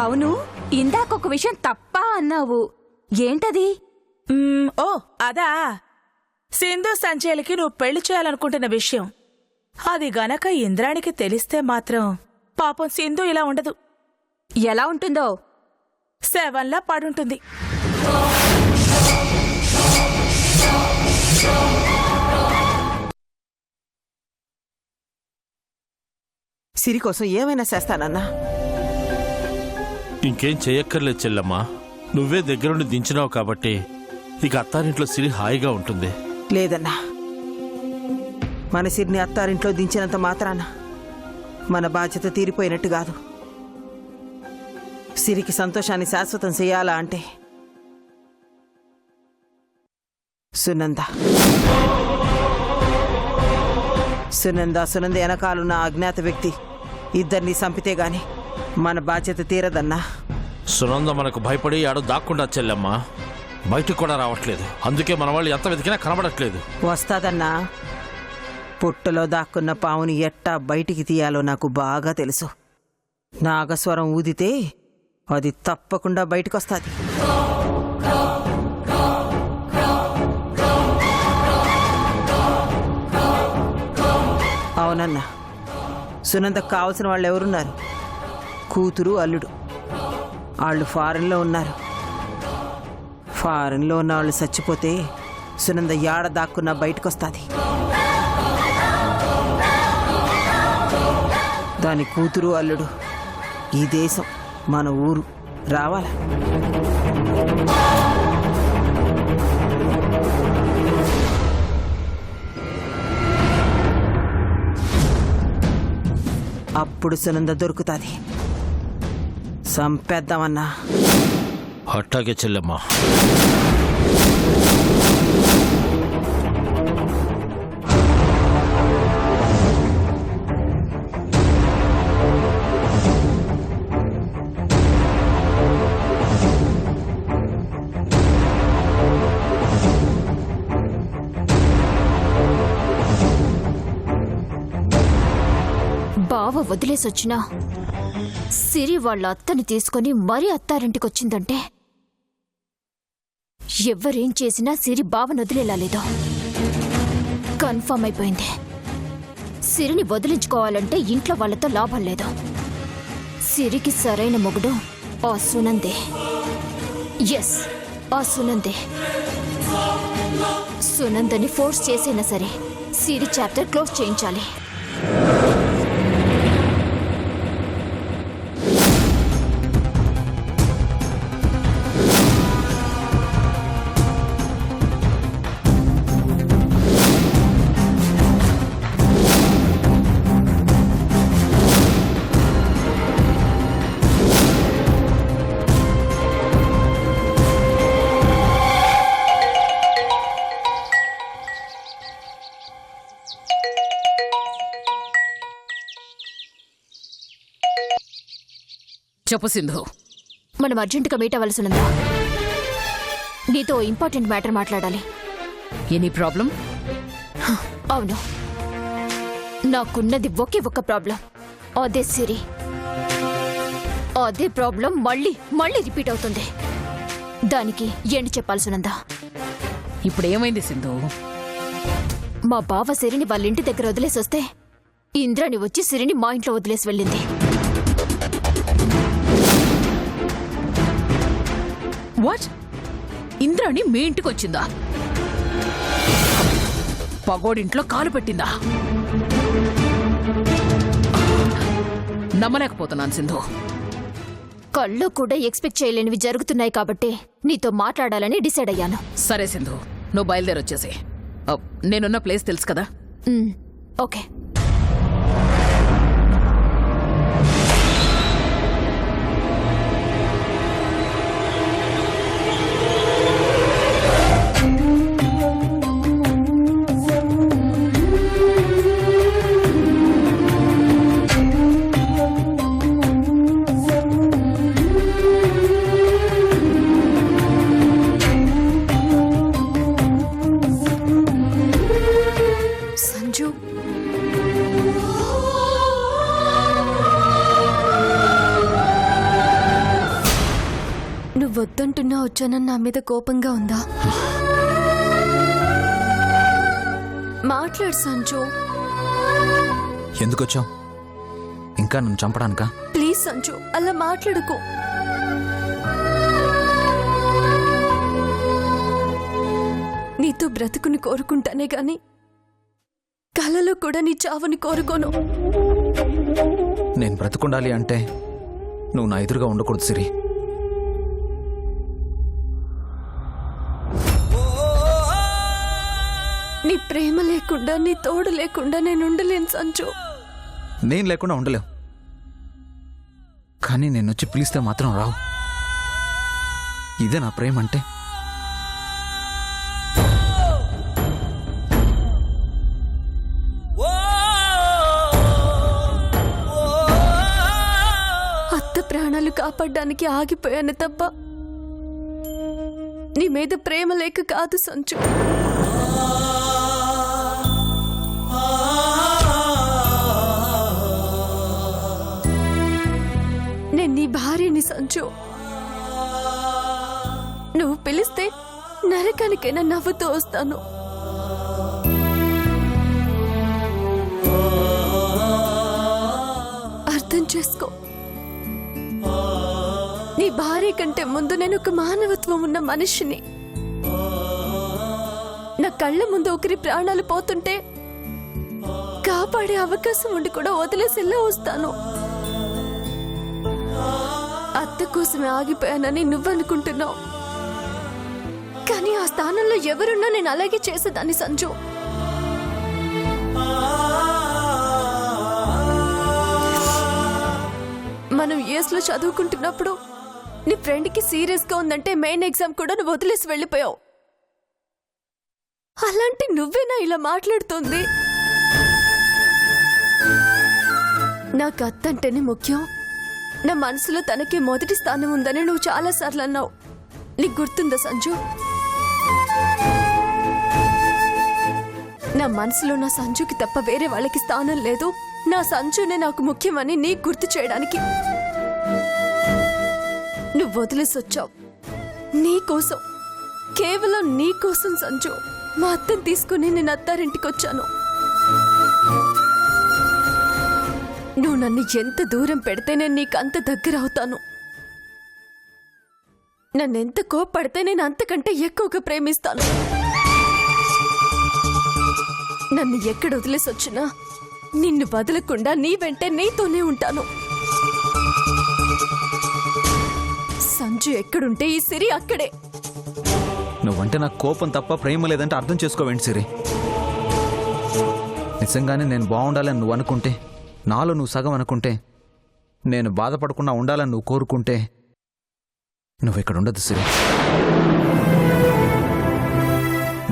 అవును, ఇందాకొక విషయం తప్ప అన్నావు. ఏంటది? ఓ అదా, సింధు సంజయ్లకి నువ్వు పెళ్లి చేయాలనుకుంటున్న విషయం. అది గనక ఇంద్రానికి తెలిస్తే మాత్రం పాపం సింధు ఇలా ఉండదు. ఎలా ఉంటుందో? శవంలా పడుంటుంది. సిరి కోసం ఏమైనా చేస్తానన్నా. ఇంకేం చెయ్యక్కర్లేదు చెల్లమ్మా, నువ్వే దగ్గరుండి దించినావు కాబట్టి ఇక అత్తారింట్లో సిరి హాయిగా ఉంటుంది. లేదన్నా, మన సిరిని అత్తారింట్లో దించినంత మాత్రాన మన బాధ్యత తీరిపోయినట్టు కాదు. సిరికి సంతోషాన్ని శాశ్వతం చేయాలా అంటే సునంద వెనకాలన్న అజ్ఞాత వ్యక్తి ఇద్దరిని చంపితే గాని మన బాధ్యత తీరదన్నా. సునంద మనకు భయపడి ఆడ దాక్కుండా చెల్లమ్మా, బయటకు కూడా రావట్లేదు. అందుకే మన వాళ్ళు ఎంత వెతికినా కనబడట్లేదు. వస్తాదన్నా. పుట్టలో దాక్కున్న పావుని ఎట్టా బయటికి తీయాలో నాకు బాగా తెలుసు. నాగస్వరం ఊదితే అది తప్పకుండా బయటకొస్తాది. అవునన్నా, సునందకు కావలసిన వాళ్ళు ఎవరున్నారు? కూతురు, అల్లుడు. వాళ్ళు ఫారెన్లో ఉన్నారు. ఫారెన్లో ఉన్న వాళ్ళు చచ్చిపోతే సునంద యాడ దాక్కున్నా బయటకొస్తాది. దాని కూతురు, అల్లుడు ఈ దేశం, మన ఊరు రావాలా? అప్పుడు సునంద దొరుకుతుంది. సంపేద్దామన్నా. అట్టాగే చెల్లమ్మా. బావ వదిలేసొచ్చినా సిరి వాళ్ళ అత్తని తీసుకుని మరీ అత్తారింటికొచ్చిందంటే ఎవ్వరేం చేసినా సిరి బావను వదిలేలా లేదో కన్ఫర్మ్ అయిపోయింది. సిరిని వదిలించుకోవాలంటే ఇంట్లో వాళ్ళతో లాభం లేదు. సిరికి సరైన మొగుడు ఆ సునందే. ఎస్, ఆ సునందే. సునందని ఫోర్స్ చేసైనా సరే సిరి చాప్టర్ క్లోజ్ చేయించాలి. చెప్పు సింధు. మనం అర్జెంటుగా మీట్ అవ్వాల్సి ఉందా? నీతో ఇంపార్టెంట్ మ్యాటర్ మాట్లాడాలి. Any problem? అవును, నాకున్నది ఒకే ఒక్క ప్రాబ్లం. అదే సిరి. అదే ప్రాబ్లం మళ్ళీ మళ్ళీ రిపీట్ అవుతుంది. దానికి ఏంటి చెప్పాల్సి ఉందా? ఇప్పుడు ఏమైంది సింధు? మా బావ సిరిని వాళ్ళ ఇంటి దగ్గర వదిలేసి వస్తే ఇంద్రాని వచ్చి సిరిని మా ఇంట్లో వదిలేసి వెళ్ళింది. వాట్? ఇంద్రాణి మీ ఇంటికి వచ్చిందా? పగోడింట్లో కాలు పెట్టిందా? నమ్మలేకపోతున్నాను సింధు. కళ్ళు కూడా ఎక్స్పెక్ట్ చేయలేనివి జరుగుతున్నాయి కాబట్టి నీతో మాట్లాడాలని డిసైడ్ అయ్యాను. సరే సింధు, నువ్వు బయలుదేరొచ్చేసి. నేనున్న ప్లేస్ తెలుసు కదా? ఓకే. వద్దంటున్నా వచ్చానని నా మీద కోపంగా ఉందా? మాట్లాడు సంజు. ఎందుకొచ్చావు? ఇంకా నన్ను చంపడానికా? ప్లీజ్ సంజు, అలా మాట్లాడుకో. నీతో బ్రతుకుని కోరుకుంటానే గాని కలలో కూడా నీ చావుని కోరుకోను. నేను బ్రతుకుండాలి అంటే నువ్వు నా ఎదురుగా ఉండకూడదు సిరి. నీ ప్రేమ లేకుండా, నీ తోడు లేకుండా నేను ఉండలేను సంజు. నేను లేకుండా ఉండలేవు, కానీ నేను వచ్చి పిలిస్తే మాత్రం రావు. ఇదే నా ప్రేమ అంటే. అత్త ప్రాణాలు కాపాడడానికి ఆగిపోయాను తప్ప నీ మీద ప్రేమ లేక కాదు సంజు. నేను నీ భార్యని సంజు. నువ్వు పిలిస్తే నరకానికైనా నవ్వుతూ వస్తాను. అర్థం చేసుకో. నీ భార్య కంటే ముందు నేను ఒక మానవత్వం ఉన్న మనిషిని. నా కళ్ళ ముందు ఒకరి ప్రాణాలు పోతుంటే కాపాడే అవకాశం ఉండి కూడా వదిలేసేలా వస్తాను. అత్త కోసమే ఆగిపోయానని నువ్వనుకుంటున్నావు, కానీ ఆ స్థానంలో ఎవరున్నా నేను అలాగే చేసేదాన్ని సంజు. మనం యుఎస్ లో చదువుకుంటున్నప్పుడు నీ ఫ్రెండ్ కి సీరియస్ గా ఉందంటే మెయిన్ ఎగ్జామ్ కూడా నువ్వు వదిలేసి వెళ్ళిపోయావు. అలాంటి నువ్వేనా ఇలా మాట్లాడుతోంది? నాకు అత్త అంటేనే ముఖ్యం, నా మనసులో తనకి మొదటి స్థానం ఉందని నువ్వు చాలాసార్లు అన్నావు. నీకు గుర్తుందా సంజు? నా మనసులో నా సంజుకి తప్ప వేరే వాళ్ళకి స్థానం లేదు, నా సంజునే నాకు ముఖ్యమని నీకు గుర్తు చేయడానికి నువ్వు వదిలేసి వచ్చావు. నీకోసం, కేవలం నీకోసం సంజు, మా అత్తని తీసుకుని నేను అత్తారింటికి వచ్చాను. నువ్వు నన్ను ఎంత దూరం పెడితే నేను నీకు అంత దగ్గర అవుతాను. నన్నెంత కోప్పడితే నేను అంతకంటే ఎక్కువగా ప్రేమిస్తాను. నన్ను ఎక్కడ వదిలేసి వచ్చినా నిన్ను వదలకుండా నీ వెంటే నీతోనే ఉంటాను. సంజు ఎక్కడుంటే ఈ సిరి అక్కడే. నువ్వంటే నాకు కోపం తప్ప ప్రేమ లేదంటే అర్థం చేసుకోవేంటి సిరి? నిజంగానే నేను బాగుండాలని నువ్వు అనుకుంటే, నాలో నువ్వు సగం అనుకుంటే, నేను బాధపడకుండా ఉండాలని నువ్వు కోరుకుంటే నువ్వు ఇక్కడ ఉండదు సిరి.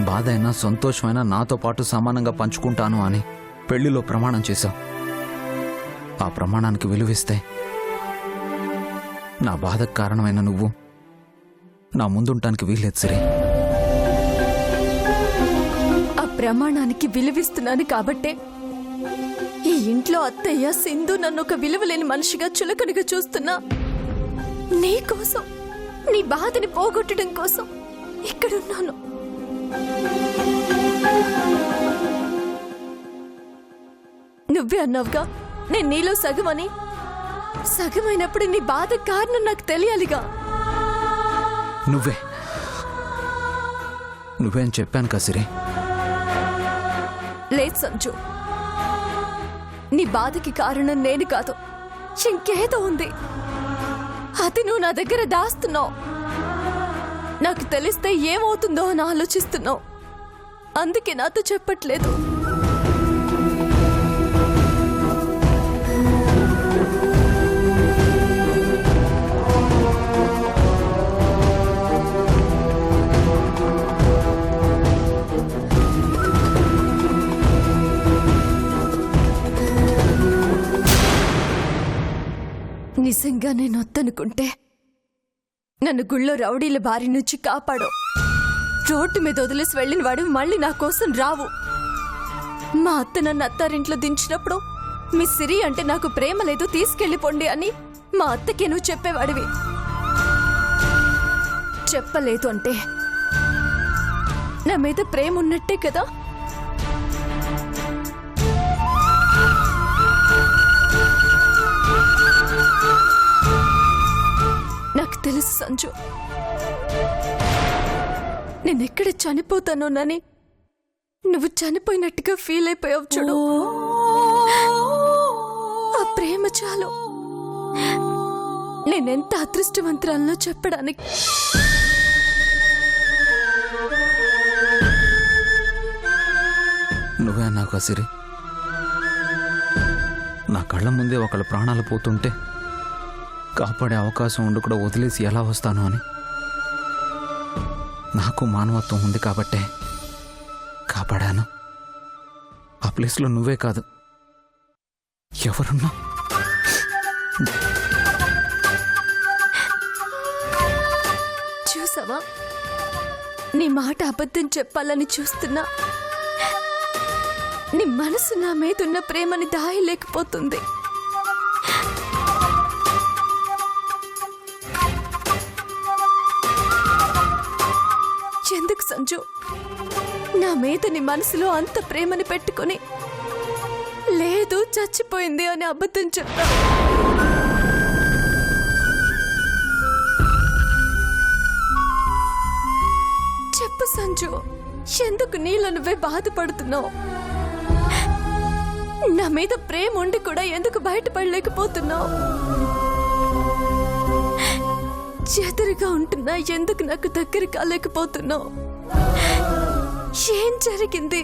బాధ అయినా సంతోషమైనా నాతో పాటు సమానంగా పంచుకుంటాను అని పెళ్లిలో ప్రమాణం చేశావు. ఆ ప్రమాణానికి విలువిస్తే నా బాధకు కారణమైన నువ్వు నా ముందుంటానికి వీల్లేదు సిరి. ఆ ప్రమాణానికి విలువిస్తున్నాను కాబట్టే ఈ ఇంట్లో అత్తయ్య సింధు నన్ను ఒక విలువలేని మనిషిగా చులకనగా చూస్తున్నా. నీ కోసం, నీ బాధని పోగొట్టడం కోసం ఇక్కడున్నాను. నువ్వే అన్నావుగా నేను నీలో సగమని. సగమైనప్పుడు నీ బాధ కారణం నాకు తెలియాలిగా. నువ్వే అని చెప్పాను కదా సిరి. లేదు సంజు, నీ బాధకి కారణం నేను కాదు, ఇంకేదో ఉంది. అది నువ్వు నా దగ్గర దాస్తున్నావు. నాకు తెలిస్తే ఏమవుతుందో అని ఆలోచిస్తున్నావు. అందుకే నాతో చెప్పట్లేదు. నిజంగా నేను వద్దనుకుంటే నన్ను గుళ్ళో రౌడీల బారి నుంచి కాపాడు. రోడ్డు మీద వదిలేసి వెళ్ళిన వాడు మళ్ళీ నా కోసం రావు. మా అత్త నన్ను అత్తారింట్లో దించినప్పుడు మీ సిరి అంటే నాకు ప్రేమ లేదు, తీసుకెళ్ళిపోండి అని మా అత్తకి నువ్వు చెప్పేవాడివి. చెప్పలేదు అంటే నా మీద ప్రేమ ఉన్నట్టే కదా? నాకు తెలుసు సంజు, నేనెక్కడ చనిపోతానోనని నువ్వు చనిపోయినట్టుగా ఫీల్ అయిపోయావు చూడు. ఆ ప్రేమ చాలు నేనెంత అదృష్టవంతురాలనో చెప్పడానికి. నువ్వే నాకు సిరి. నా కళ్ళ ముందే ఒకళ్ళ ప్రాణాలు పోతుంటే కాపాడే అవకాశం ఉండి కూడా వదిలేసి ఎలా వస్తాను అని. నాకు మానవత్వం ఉంది కాబట్టే కాపాడాను. ఆ ప్లేస్లో నువ్వే కాదు, ఎవరున్నా. చూసావా, నీ మాట అబద్ధం చెప్పాలని చూస్తున్నా. నీ మనసు నా మీదున్న ప్రేమని దాయలేకపోతుంది. ఎందుకు సంజు నా మీద నీ మనసులో అంత ప్రేమని పెట్టుకొని లేదు చచ్చిపోయింది అని అబద్ధం చెప్పా? చెప్పు సంజు, ఎందుకు నీలో నువ్వే బాధపడుతున్నావు? నా మీద ప్రేమ ఉండి కూడా ఎందుకు బయటపడలేకపోతున్నావు? ఎదురుగా ఉంటున్నా ఎందుకు నాకు దగ్గర కాలేకపోతున్నావు? ఏం జరిగింది?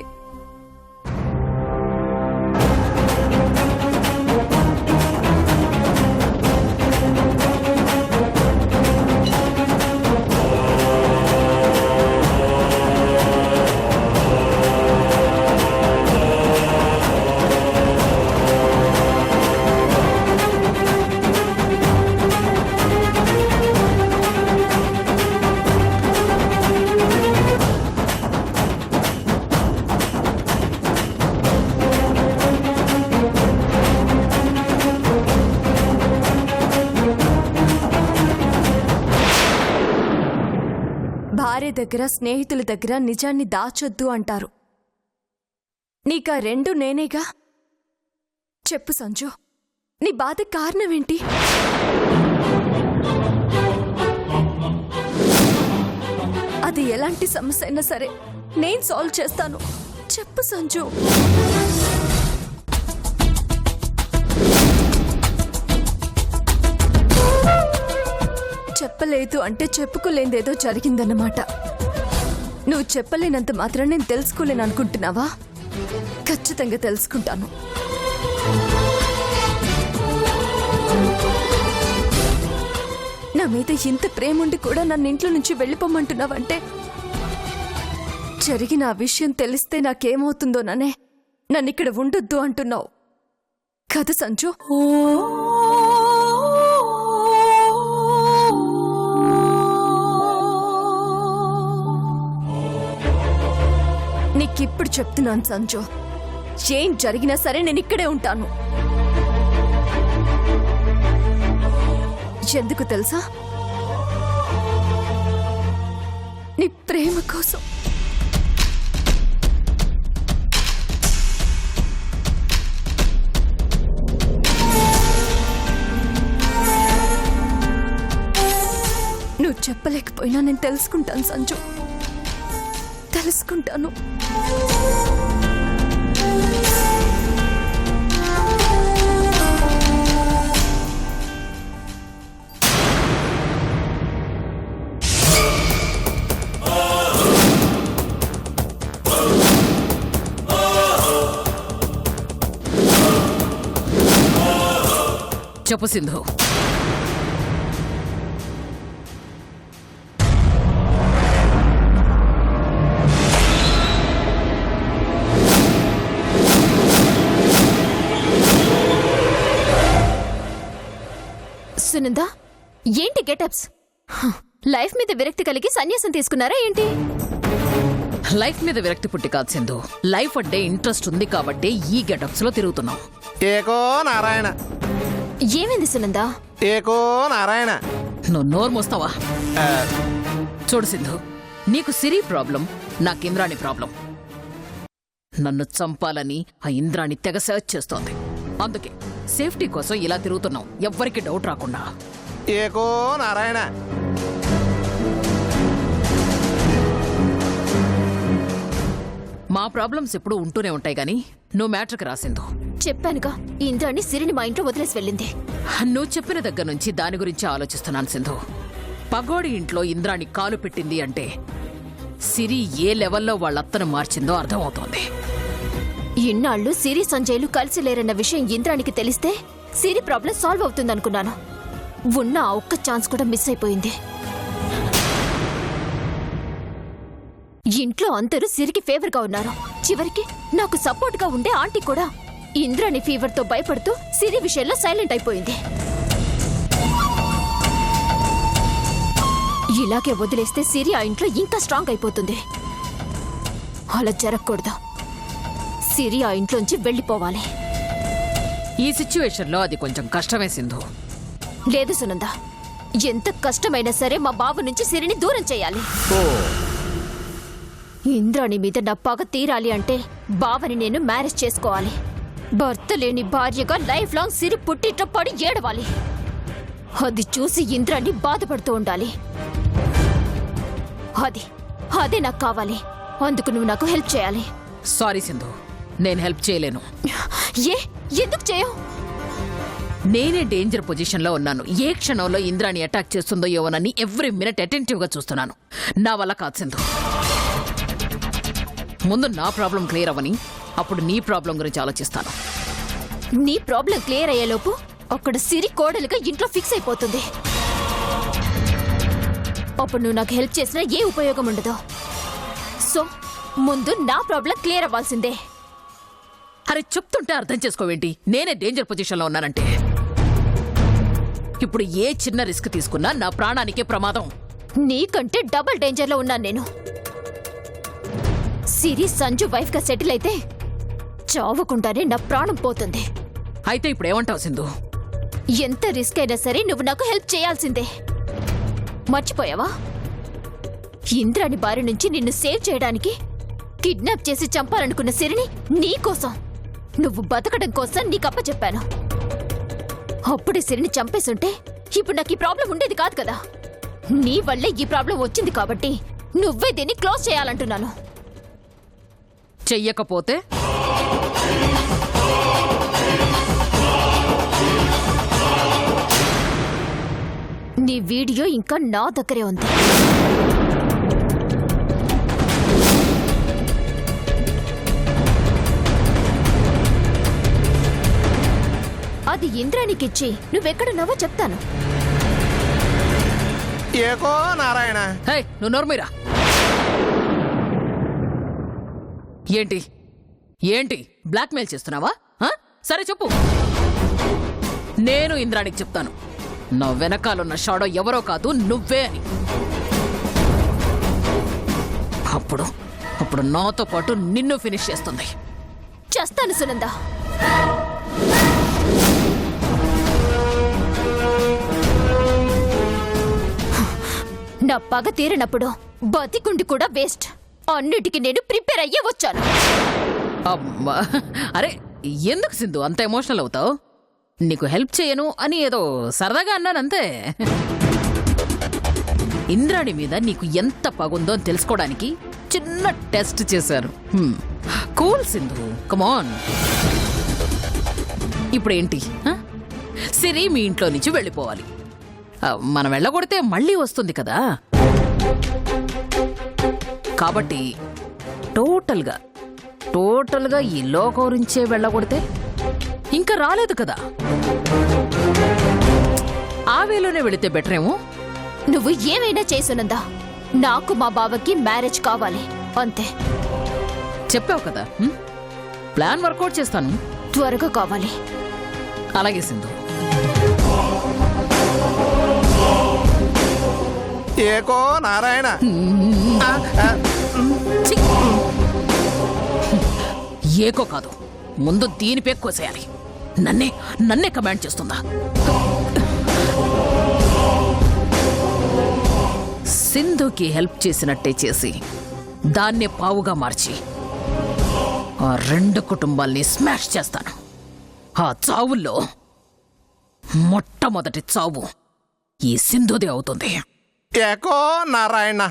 భార్య దగ్గర స్నేహితుల దగ్గర నిజాన్ని దాచొద్దు అంటారు. నీకా రెండు నేనేగా. చెప్పు సంజు, నీ బాధ కారణమేంటి? అది ఎలాంటి సమస్య అయినా సరే నేను సాల్వ్ చేస్తాను. చెప్పు సంజు. చెప్పలేదు అంటే చెప్పుకోలేదేదో జరిగిందన్నమాట. నువ్వు చెప్పలేనంత మాత్రం నేను తెలుసుకోలేను అనుకుంటున్నావా? ఖచ్చితంగా తెలుసుకుంటాను. నా మీద ఇంత ప్రేముండి కూడా నన్ను ఇంట్లో నుంచి వెళ్ళిపోమంటున్నావంటే జరిగిన ఆ విషయం తెలిస్తే నాకేమవుతుందోననే నన్ను ఇక్కడ ఉండొద్దు అంటున్నావు కదా సంజు? నీకిప్పుడు చెప్తున్నాను సంజు, ఏం జరిగినా సరే నేను ఇక్కడే ఉంటాను. ఎందుకు తెలుసా? నీ ప్రేమ కోసం. నువ్వు చెప్పలేకపోయినా నేను తెలుసుకుంటాను సంజు, తెలుసుకుంటాను. చెప్పు సింధు. సునందా, ఏంటి గెటప్స్? లైఫ్ మీద విరక్తి కలిగి సన్యాసం తీసుకున్నారా ఏంటి? లైఫ్ మీద విరక్తి పుట్టి కాదు సింధు, లైఫ్ అంటే ఇంట్రెస్ట్ ఉంది కాబట్టి ఈ గెటప్స్ లో తిరుగుతున్నాం. ఏకో నారాయణ. ఏమైంది సునందా? ఏకో నారాయణ. నువ్వు నోరు మోస్తావా? చూడు సింధు, నీకు సిరి ప్రాబ్లం, నాకు ఇంద్రాణి ప్రాబ్లం. నన్ను చంపాలని ఆ ఇంద్రాణి తెగ సర్చ్ చేస్తోంది. అందుకే సేఫ్టీ కోసం ఇలా తిరుగుతున్నాం, ఎవ్వరికి డౌట్ రాకుండా. ఏకో నారాయణ. మా ప్రాబ్లమ్స్ ఎప్పుడూ ఉంటూనే ఉంటాయి గాని నువ్వు మ్యాటర్కి రాసిందో. చెప్పానుగా ఇంద్రాణి సిరిని మా ఇంట్లో వదిలేసి వెళ్ళింది. నువ్వు చెప్పిన దగ్గర నుంచి దాని గురించి ఆలోచిస్తున్నాను సింధు. పగోడి ఇంట్లో ఇంద్రాణి కాలు పెట్టింది అంటే సిరి ఏ లెవెల్లో వాళ్ళత్తను మార్చిందో అర్థమవుతోంది. ఇన్నాళ్ళు సిరి సంజయ్లు కలిసి లేరన్న విషయం ఇంద్రానికి తెలిస్తే సిరి ప్రాబ్లం సాల్వ్ అవుతుందనుకున్నాను. ఉన్న ఆ ఒక్క ఛాన్స్ కూడా మిస్ అయిపోయింది. ఇంట్లో అందరూ సిరికి ఫేవర్ గా ఉన్నారు. చివరికి నాకు సపోర్ట్ గా ఉండే ఆంటీ కూడా ఇంద్రాణి ఫీవర్ తో భయపడుతూ సిరి విషయంలో సైలెంట్ అయిపోయింది. ఇలాగే వదిలేస్తే సిరి ఆ ఇంట్లో ఇంకా స్ట్రాంగ్ అయిపోతుంది. అలా జరగకూడదు. సిరి ఆ ఇంట్లోంచి వెళ్ళిపోవాలి. ఈ సిచ్యువేషన్లో అది కొంచెం కష్టమే సింధు. లేదు సునంద, ఎంత కష్టమైనా సరే మా బావ నుంచి సిరిని దూరం చేయాలి. ఇంద్రాణి మీద నా పగ తీరాలి అంటే బావని నేను మ్యారేజ్ చేసుకోవాలి. భర్త లేని భార్యగా లైఫ్ లాంగ్ సిరి పుట్టిట్లో పడి ఏడవాలి. అది చూసి ఇంద్రాణి బాధపడుతూ ఉండాలి. అదే నాకు కావాలి. అందుకు నువ్వు నాకు హెల్ప్ చేయాలి. సారీ సింధు, నేను హెల్ప్ చేయలేను. ఎందుకు చేయవు? నేనే డేంజర్ పొజిషన్లో ఉన్నాను. ఏ క్షణంలో ఇంద్రాణి అటాక్ చేస్తుందో ఏమోనని ఎవ్రీ మినిట్ అటెంటివ్ గా చూస్తున్నాను. నా వల్ల కాదు సింధు. ముందు నా ప్రాబ్లం క్లియర్ అవ్వని, అప్పుడు నీ ప్రాబ్లం గురించి ఆలోచిస్తాను. నీ ప్రాబ్లం క్లియర్ అయ్యేలోపు అక్కడ సిరి కోడలుగా ఇంట్లో ఫిక్స్ అయిపోతుంది. అప్పుడు నువ్వు నాకు హెల్ప్ చేసినా ఏ ఉపయోగం ఉండదు. సో ముందు నా ప్రాబ్లం క్లియర్ అవ్వాల్సిందే. అరే చెప్తుంటే అర్థం చేసుకోవేంటి? నేనే డేంజర్ పొజిషన్లో ఉన్నానంటే. ఇప్పుడు ఏ చిన్న రిస్క్ తీసుకున్నా నా ప్రాణానికే ప్రమాదం. నీకంటే డబుల్ డేంజర్లో ఉన్నాను నేను. సిరి సంజు వైఫ్ గా సెటిల్ అయితే చావకుండానే నా ప్రాణం పోతుంది. అయితే ఇప్పుడు ఏమంటావు సింధు? ఎంత రిస్క్ అయినా సరే నువ్వు నాకు హెల్ప్ చేయాల్సిందే. మర్చిపోయావా? ఇంద్రాని బారి నుంచి నిన్ను సేవ్ చేయడానికి కిడ్నాప్ చేసి చంపాలనుకున్న సిరిని నీకోసం, నువ్వు బతకడం కోసం నీకప్ప చెప్పాను. అప్పుడే సిరిని చంపేసుంటే ఇప్పుడు నాకు ఈ ప్రాబ్లం ఉండేది కాదు కదా. నీ వల్లే ఈ ప్రాబ్లం వచ్చింది కాబట్టి నువ్వే దీన్ని క్లోజ్ చేయాలంటున్నాను. చెయ్యకపోతే నీ వీడియో ఇంకా నా దగ్గరే ఉంది. అది ఇంద్రానికిచ్చి నువ్వెక్కడున్నావో చెప్తాను. ఏకో నారాయణ. హే, నువ్వు నోర్మీరా. ఏంటి బ్లాక్మెయిల్ చేస్తున్నావా? సరే చెప్పు. నేను ఇంద్రానికి చెప్తాను, నా వెనకాలన్న షాడో ఎవరో కాదు నువ్వే అని. అప్పుడు నాతో పాటు నిన్ను ఫినిష్ చేస్తుంది. చేస్తాను సునంద. నా పగ తీరినప్పుడు బతికుండి కూడా వేస్ట్. అన్నిటికీ నేను ప్రిపేర్ అయ్యే వచ్చాను. అమ్మా, అరే ఎందుకు సింధు అంత ఎమోషనల్ అవుతావు? నీకు హెల్ప్ చేయను అని ఏదో సరదాగా అన్నానంతే. ఇంద్రాణి మీద నీకు ఎంత పగుందో అని తెలుసుకోవడానికి చిన్న టెస్ట్ చేశారు. కూల్ సింధు, కమాన్. ఇప్పుడేంటి? సిరి మీ ఇంట్లో నుంచి వెళ్ళిపోవాలి. మనం వెళ్ళగొడితే మళ్ళీ వస్తుంది కదా. కాబట్టి టోటల్గా ఈ లోకం నుంచే వెళ్ళగొడితే ఇంకా రాలేదు కదా. ఆ వేలోనే వెళితే బెటరేమో. నువ్వు ఏమైనా చేసునందా, నాకు మా బావకి మ్యారేజ్ కావాలి అంతే. చెప్పావు కదా, ప్లాన్ వర్కౌట్ చేస్తాను. త్వరగా కావాలి. అలాగే సింధు. ఏకో నారాయణ. ఏకో కాదు, ముందు దీని పేరు కోసేయాలి. నన్నే కమాండ్ చేస్తుందా? సింధు సింధుకి హెల్ప్ చేసినట్టే చేసి దాన్నే పావుగా మార్చి ఆ 2 కుటుంబాల్ని స్మాష్ చేస్తాను. ఆ చావుల్లో మొట్టమొదటి చావు ఈ సింధుదే అవుతుంది. ఏకో నారాయణ.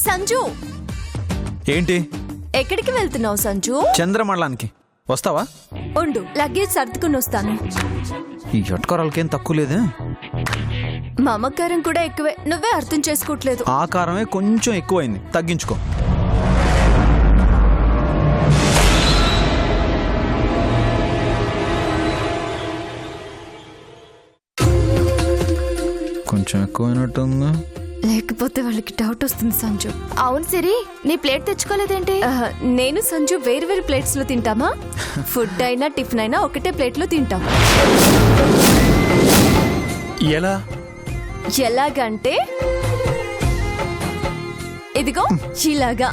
సంజు, ఏంటి? ఎక్కడికి వెళ్తున్నావు సంజు? చంద్రమండలానికి వస్తావా? ఉండు, లగేజ్ సర్దుకుని వస్తాను. ఈ ఎట్కరాలకేం తక్కువ లేదే. మా అమ్మకారం కూడా ఎక్కువే, నువ్వే అర్థం చేసుకోవట్లేదు. ఆకారమే కొంచెం ఎక్కువైంది, తగ్గించుకో. కొంచెం ఎక్కువైనట్టుంది. లేకపోతే వాళ్ళకి డౌట్ వస్తుంది సంజు. అవును సిరి, నీ ప్లేట్ తెచ్చుకోలేదేంటి? నేను సంజు వేరు ప్లేట్స్ లో తింటామా? ఫుడ్ అయినా టిఫిన్ అయినా ఒకటే ప్లేట్ లో తింటాం. ఎలా? ఎలాగంటే ఇదిగో ఇలాగా.